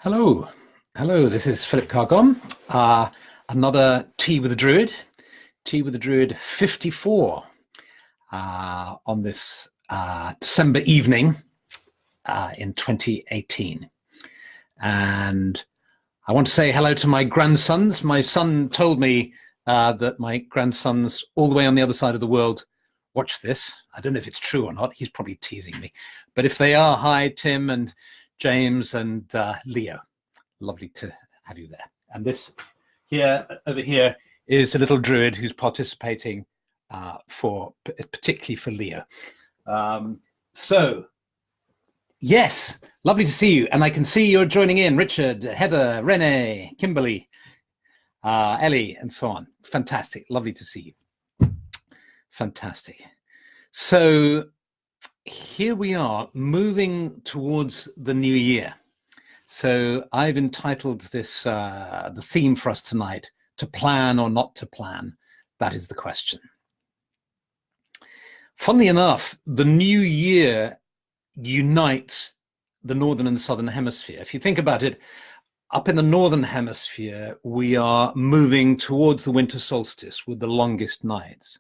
Hello, hello. This is Philip Cargon. Another Tea with the Druid, Tea with the Druid 54 on this December evening in 2018. And I want to say hello to my grandsons. My son told me that my grandsons all the way on the other side of the world watch this. I don't know if it's true or not. He's probably teasing me. But if they are, hi, Tim and James and Leo. Lovely to have you there. And this over here is a little druid who's participating particularly for Leo. So yes, lovely to see you. And I can see you're joining in, Richard, Heather, Renee, Kimberly, Ellie, and so on. Fantastic, lovely to see you. Fantastic. So here we are moving towards the new year. So I've entitled this, the theme for us tonight, to plan or not to plan. That is the question. Funnily enough, the new year unites the northern and the southern hemisphere. If you think about it, up in the northern hemisphere, we are moving towards the winter solstice with the longest nights.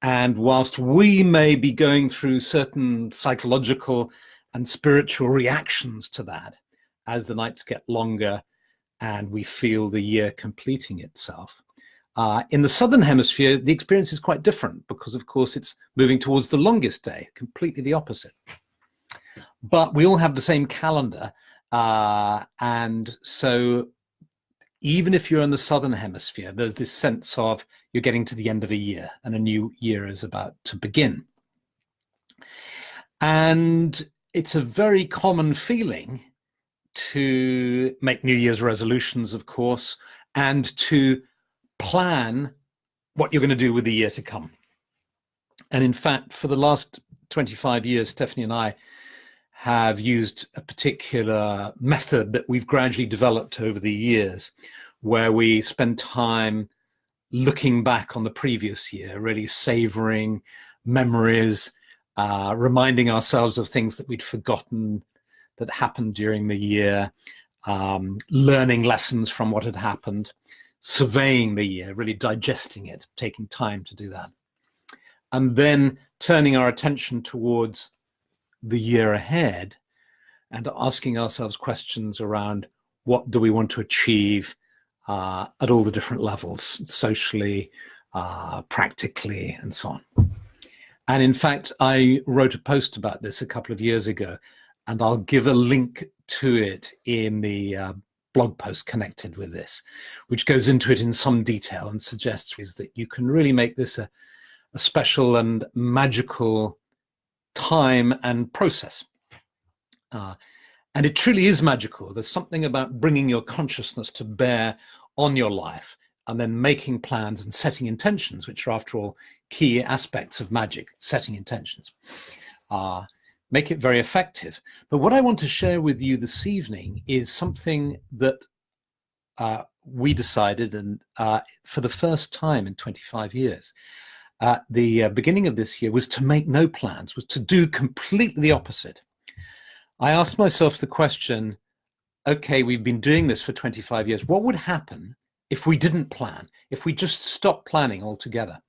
And whilst we may be going through certain psychological and spiritual reactions to that, as the nights get longer and we feel the year completing itself, in the southern hemisphere, the experience is quite different because, of course, it's moving towards the longest day, completely the opposite. But we all have the same calendar. And so even if you're in the southern hemisphere, there's this sense of you're getting to the end of a year and a new year is about to begin. And it's a very common feeling to make New Year's resolutions, of course, and to plan what you're going to do with the year to come. And in fact, for the last 25 years, Stephanie and I have used a particular method that we've gradually developed over the years, where we spend time looking back on the previous year, really savoring memories, reminding ourselves of things that we'd forgotten that happened during the year, learning lessons from what had happened, surveying the year, really digesting it, taking time to do that. And then turning our attention towards the year ahead and asking ourselves questions around what do we want to achieve at all the different levels, socially, practically, and so on. And in fact, I wrote a post about this a couple of years ago, and I'll give a link to it in the blog post connected with this, which goes into it in some detail and suggests that you can really make this a special and magical time and process. And it truly is magical. There's something about bringing your consciousness to bear on your life and then making plans and setting intentions, which are, after all, key aspects of magic, setting intentions. Make it very effective. But what I want to share with you this evening is something that we decided, and for the first time in 25 years, at the beginning of this year, was to make no plans, was to do completely the opposite. I asked myself the question, okay, we've been doing this for 25 years. What would happen if we didn't plan, if we just stopped planning altogether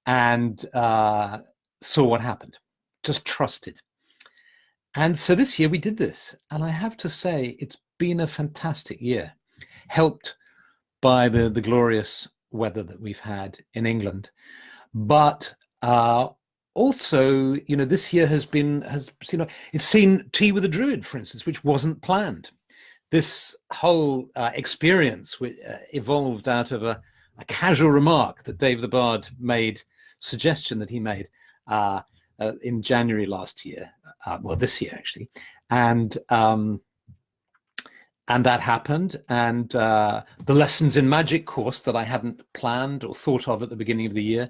and saw what happened, just trusted? And so this year we did this. And I have to say, it's been a fantastic year, helped by the glorious weather that we've had in England. But also, this year it's seen Tea with a Druid, for instance, which wasn't planned. This whole experience evolved out of a casual remark that Dave the Bard suggestion that he made in January last year, this year actually, and that happened. And the Lessons in Magic course that I hadn't planned or thought of at the beginning of the year,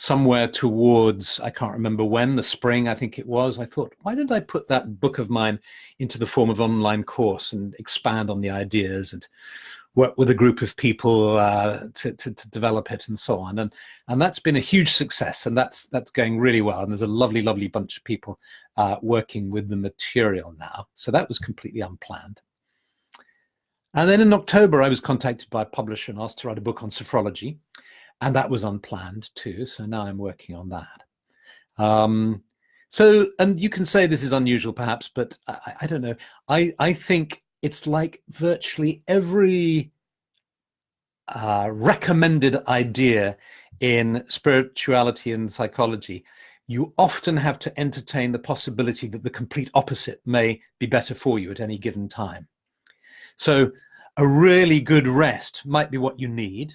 somewhere towards, I can't remember when, the spring, I think it was, I thought, why did I put that book of mine into the form of online course and expand on the ideas and work with a group of people to develop it and so on. And that's been a huge success, and that's going really well. And there's a lovely, lovely bunch of people working with the material now. So that was completely unplanned. And then in October, I was contacted by a publisher and asked to write a book on sophrology. And that was unplanned too. So now I'm working on that. And you can say this is unusual perhaps, but I don't know. I think it's like virtually every recommended idea in spirituality and psychology, you often have to entertain the possibility that the complete opposite may be better for you at any given time. So a really good rest might be what you need,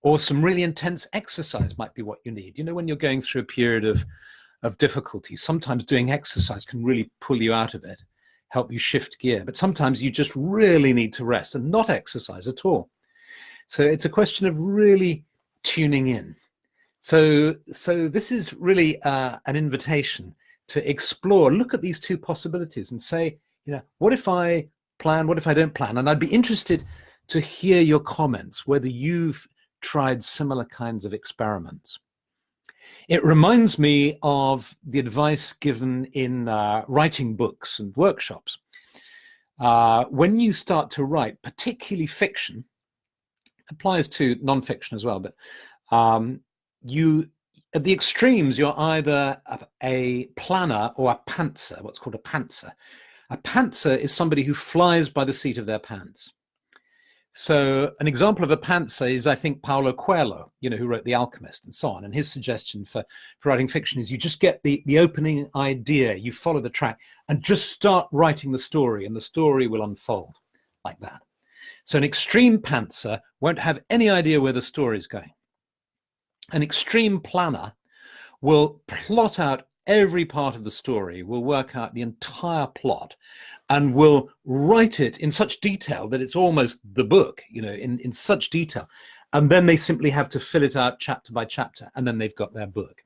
or some really intense exercise might be what you need. You know, when you're going through a period of difficulty, sometimes doing exercise can really pull you out of it, help you shift gear, but sometimes you just really need to rest and not exercise at all. So it's a question of really tuning in. So this is really an invitation to explore, look at these two possibilities and say, you know, what if I plan, what if I don't plan? And I'd be interested to hear your comments, whether you've tried similar kinds of experiments. It reminds me of the advice given in writing books and workshops. When you start to write, particularly fiction, applies to nonfiction as well, but you, at the extremes, you're either a planner or a pantser, what's called a pantser. A pantser is somebody who flies by the seat of their pants. So an example of a pantser is, I think, Paulo Coelho, you know, who wrote The Alchemist and so on. And his suggestion for writing fiction is you just get the opening idea, you follow the track and just start writing the story, and the story will unfold like that. So an extreme pantser won't have any idea where the story is going. An extreme planner will plot out every part of the story, will work out the entire plot, and will write it in such detail that it's almost the book, you know, in such detail. And then they simply have to fill it out chapter by chapter, and then they've got their book.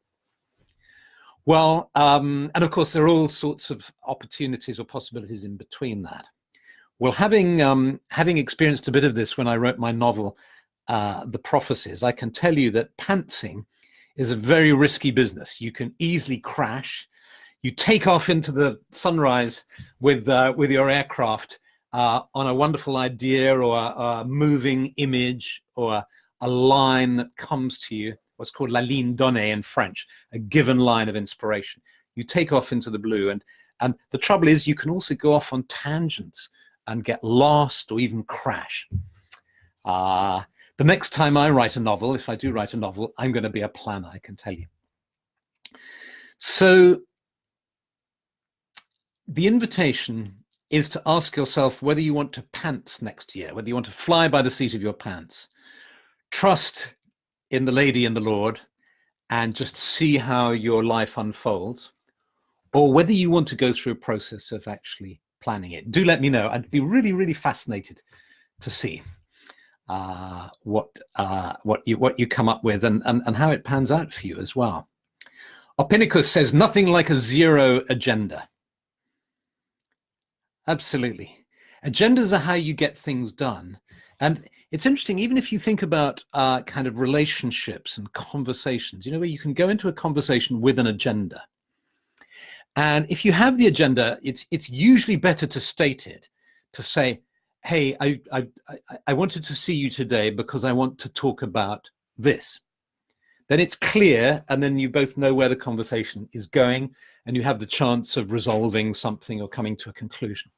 Well, and of course, there are all sorts of opportunities or possibilities in between that. Well, having experienced a bit of this when I wrote my novel, The Prophecies, I can tell you that pantsing is a very risky business. You can easily crash. You take off into the sunrise with your aircraft on a wonderful idea or a moving image or a line that comes to you, what's called la ligne donnée in French, a given line of inspiration. You take off into the blue, and the trouble is you can also go off on tangents and get lost or even crash. The next time I write a novel, if I do write a novel, I'm going to be a planner, I can tell you. So the invitation is to ask yourself whether you want to pants next year, whether you want to fly by the seat of your pants, trust in the lady and the Lord, and just see how your life unfolds, or whether you want to go through a process of actually planning it. Do let me know. I'd be really, really fascinated to see what you come up with and how it pans out for you as well. Oppinicus says nothing like a zero agenda. Absolutely. Agendas are how you get things done. And it's interesting, even if you think about kind of relationships and conversations, you know, where you can go into a conversation with an agenda. And if you have the agenda, it's usually better to state it, to say, hey, I wanted to see you today because I want to talk about this. Then it's clear, and then you both know where the conversation is going, and you have the chance of resolving something or coming to a conclusion.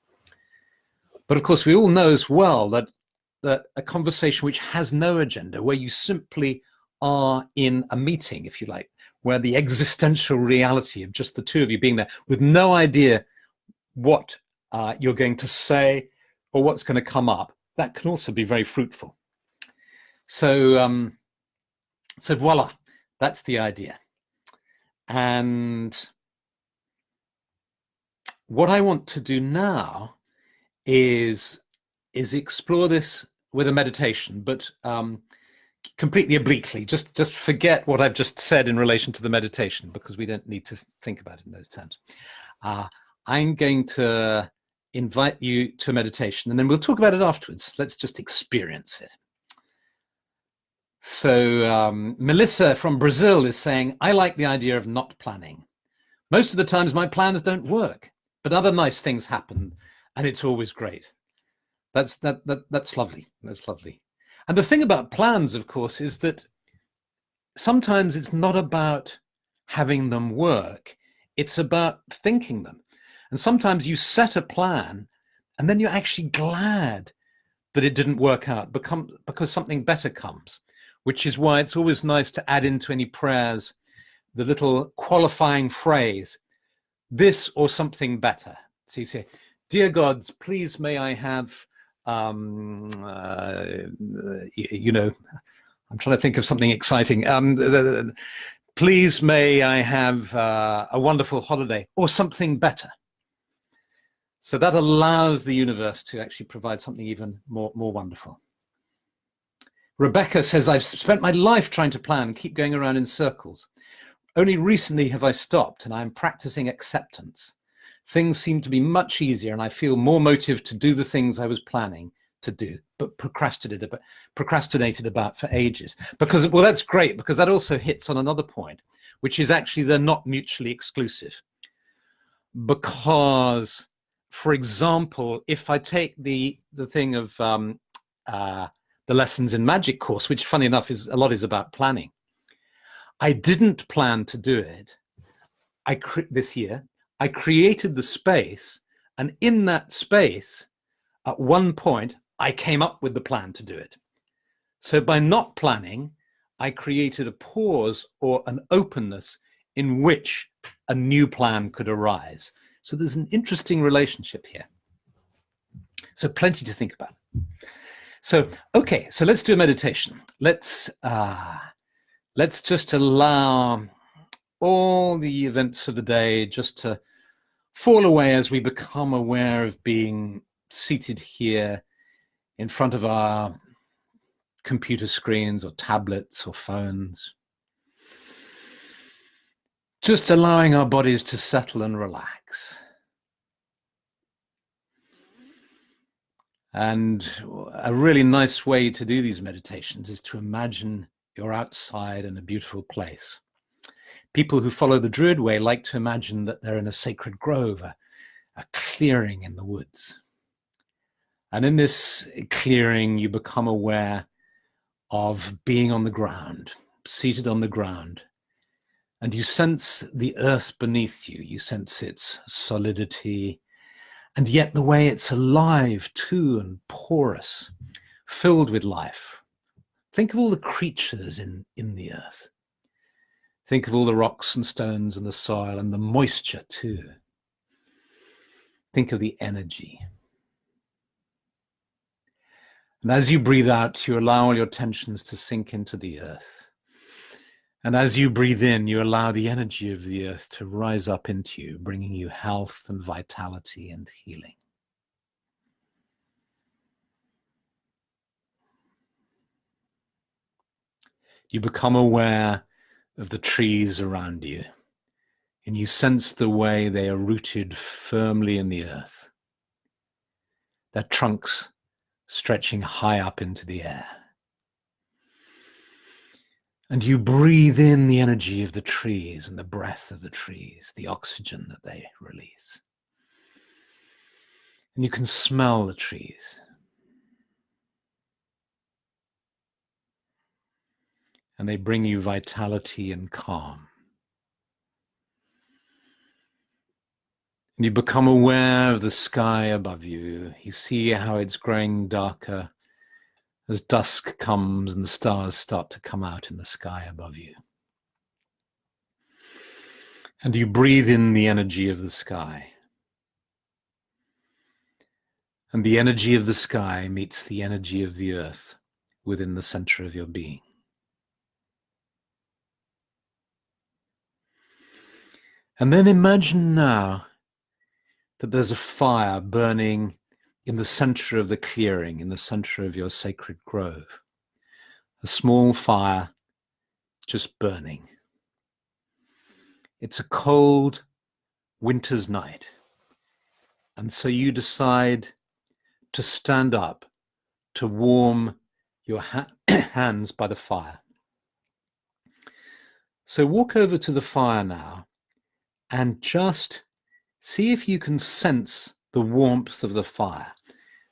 But of course, we all know as well that a conversation which has no agenda, where you simply are in a meeting, if you like, where the existential reality of just the two of you being there with no idea what you're going to say or what's going to come up, that can also be very fruitful. So, so voila, that's the idea. And what I want to do now is explore this with a meditation, but completely obliquely. Just forget what I've just said in relation to the meditation, because we don't need to think about it in those terms. I'm going to invite you to a meditation, and then we'll talk about it afterwards. Let's just experience it. So Melissa from Brazil is saying, I like the idea of not planning. Most of the times my plans don't work, but other nice things happen, and it's always great. That's lovely. That's lovely. And the thing about plans, of course, is that sometimes it's not about having them work. It's about thinking them. And sometimes you set a plan and then you're actually glad that it didn't work out because something better comes, which is why it's always nice to add into any prayers the little qualifying phrase, this or something better. So you say, dear gods, please may I have, you know, I'm trying to think of something exciting. Please may I have a wonderful holiday or something better. So that allows the universe to actually provide something even more wonderful. Rebecca says, I've spent my life trying to plan, keep going around in circles. Only recently have I stopped and I'm practicing acceptance. Things seem to be much easier and I feel more motive to do the things I was planning to do, but procrastinated about for ages. Because, well, that's great, because that also hits on another point, which is actually they're not mutually exclusive. Because, for example, if I take the thing of the Lessons in Magic course, which funny enough is about planning. I didn't plan to do it this year. I created the space, and in that space, at one point, I came up with the plan to do it. So by not planning, I created a pause or an openness in which a new plan could arise. So there's an interesting relationship here. So plenty to think about. So, okay, so let's do a meditation. Let's just allow all the events of the day just to fall away as we become aware of being seated here in front of our computer screens or tablets or phones. Just allowing our bodies to settle and relax. And a really nice way to do these meditations is to imagine you're outside in a beautiful place. People who follow the Druid way like to imagine that they're in a sacred grove, a clearing in the woods. And in this clearing, you become aware of being on the ground, seated on the ground. And you sense the earth beneath you. You sense its solidity, and yet the way it's alive too, and porous, filled with life. Think of all the creatures in the earth. Think of all the rocks and stones and the soil and the moisture too. Think of the energy. And as you breathe out, you allow all your tensions to sink into the earth. And as you breathe in, you allow the energy of the earth to rise up into you, bringing you health and vitality and healing. You become aware of the trees around you, and you sense the way they are rooted firmly in the earth, their trunks stretching high up into the air. And you breathe in the energy of the trees and the breath of the trees, the oxygen that they release. And you can smell the trees. And they bring you vitality and calm. And you become aware of the sky above you. You see how it's growing darker as dusk comes and the stars start to come out in the sky above you. And you breathe in the energy of the sky. And the energy of the sky meets the energy of the earth within the center of your being. And then imagine now that there's a fire burning in the center of the clearing, in the center of your sacred grove. A small fire just burning. It's a cold winter's night. And so you decide to stand up to warm your hands by the fire. So walk over to the fire now and just see if you can sense the warmth of the fire.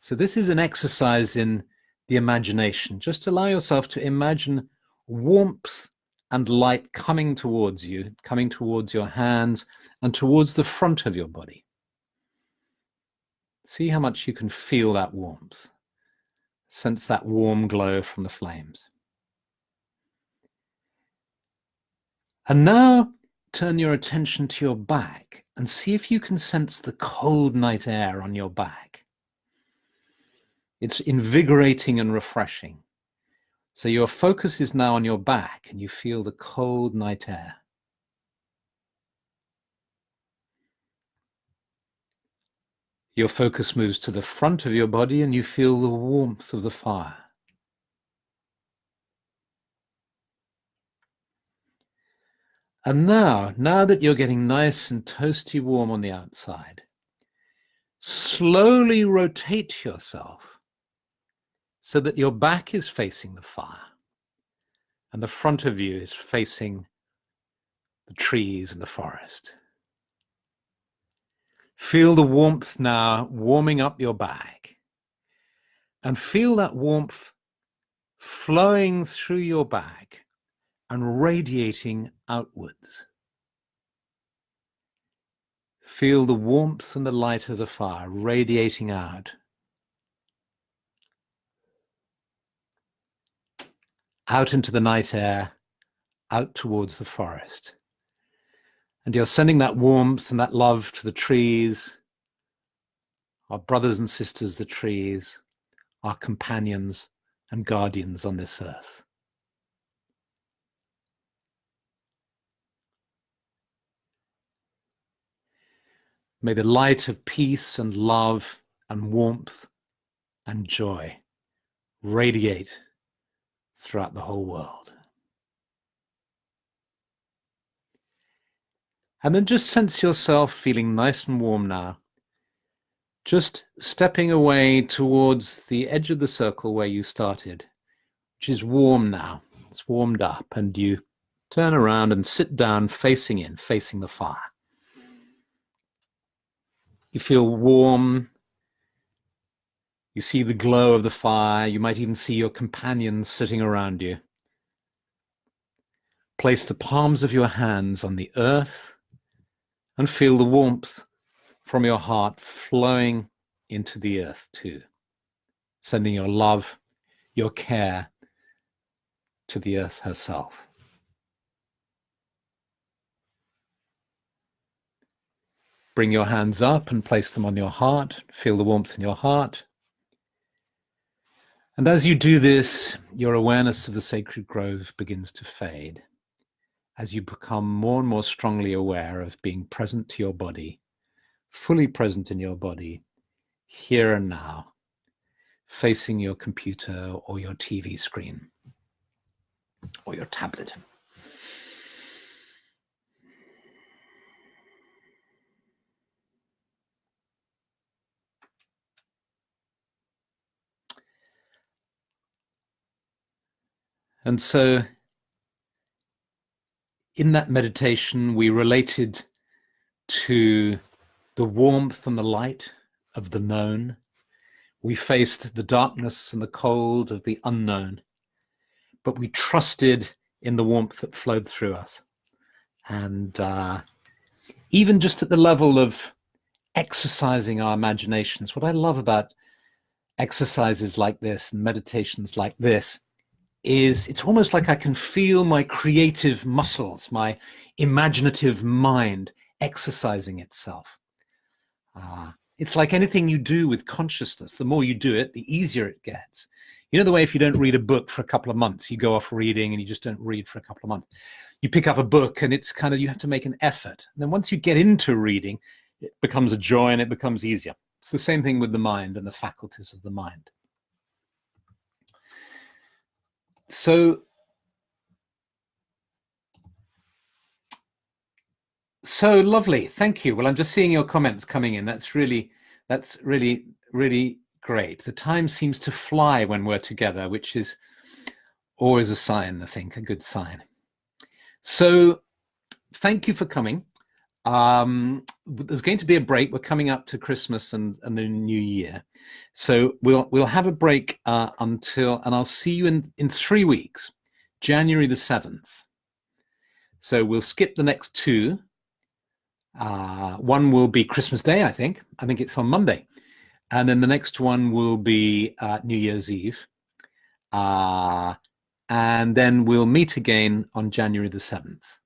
So this is an exercise in the imagination. Just allow yourself to imagine warmth and light coming towards you, coming towards your hands and towards the front of your body. See how much you can feel that warmth. Sense that warm glow from the flames. And now turn your attention to your back and see if you can sense the cold night air on your back. It's invigorating and refreshing. So your focus is now on your back and you feel the cold night air. Your focus moves to the front of your body and you feel the warmth of the fire. And now that you're getting nice and toasty warm on the outside, slowly rotate yourself so that your back is facing the fire and the front of you is facing the trees and the forest. Feel the warmth now warming up your back, and feel that warmth flowing through your back and radiating outwards. Feel the warmth and the light of the fire radiating out into the night air, out towards the forest. And you're sending that warmth and that love to the trees, our brothers and sisters, the trees, our companions and guardians on this earth. May the light of peace and love and warmth and joy radiate throughout the whole world. And then just sense yourself feeling nice and warm now, just stepping away towards the edge of the circle where you started, which is warm now. It's warmed up, and you turn around and sit down facing the fire. You feel warm. You see the glow of the fire. You might even see your companions sitting around you. Place the palms of your hands on the earth and feel the warmth from your heart flowing into the earth too, sending your love, your care to the earth herself. Bring your hands up and place them on your heart. Feel the warmth in your heart. And as you do this, your awareness of the sacred grove begins to fade as you become more and more strongly aware of being present to your body, fully present in your body, here and now, facing your computer or your TV screen or your tablet. And so in that meditation, we related to the warmth and the light of the known. We faced the darkness and the cold of the unknown, but we trusted in the warmth that flowed through us. And even just at the level of exercising our imaginations, what I love about exercises like this and meditations like this is it's almost like I can feel my creative muscles, my imaginative mind exercising itself. It's like anything you do with consciousness. The more you do it, the easier it gets. You know the way if you don't read a book for a couple of months, you go off reading and you just don't read for a couple of months. You pick up a book and it's kind of, you have to make an effort. And then once you get into reading, it becomes a joy and it becomes easier. It's the same thing with the mind and the faculties of the mind. So lovely. Thank you. Well, I'm just seeing your comments coming in. That's really great. The time seems to fly when we're together, which is always a sign, I think, a good sign. So thank you for coming. There's going to be a break. We're coming up to Christmas and the New Year, so we'll have a break until, and I'll see you in 3 weeks, January the 7th. So we'll skip the next two. One will be Christmas Day, I think. I think it's on Monday, and then the next one will be New Year's Eve, and then we'll meet again on January the 7th.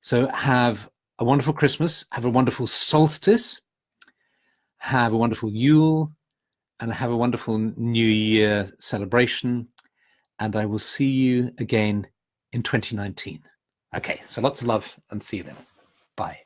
So have a wonderful Christmas, have a wonderful solstice, have a wonderful Yule, and have a wonderful New Year celebration. And I will see you again in 2019. Okay, so lots of love and see you then. Bye.